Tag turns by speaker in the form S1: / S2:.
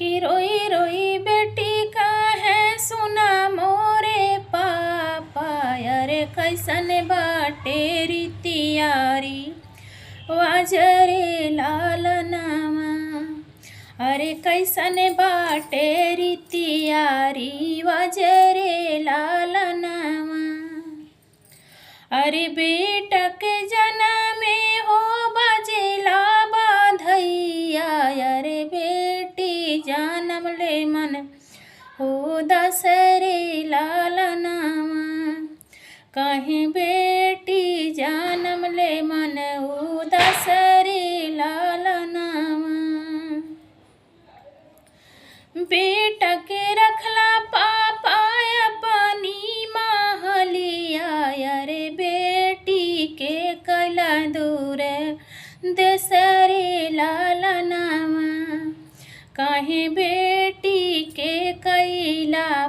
S1: कि रोई रोई बेटी का है सुना मोरे पापा। अरे कैसन बाटे रीतियारी वाजरे लालनामा। अरे कैसन बाटे रीतियारी वाजरे लालनामा। अरे बेटा के जनमे हो बजेला बाधैया। अरे बेटी जानम ले मन हो दसरे लालनामा। कहीं बेटी जानम ले मन हो दसरे लालनामा। बेटा के रखला पापा अपनी महलिया। अरे बेटी के कैला दूर देसरे लालनामा। कहीं बेटी के कैला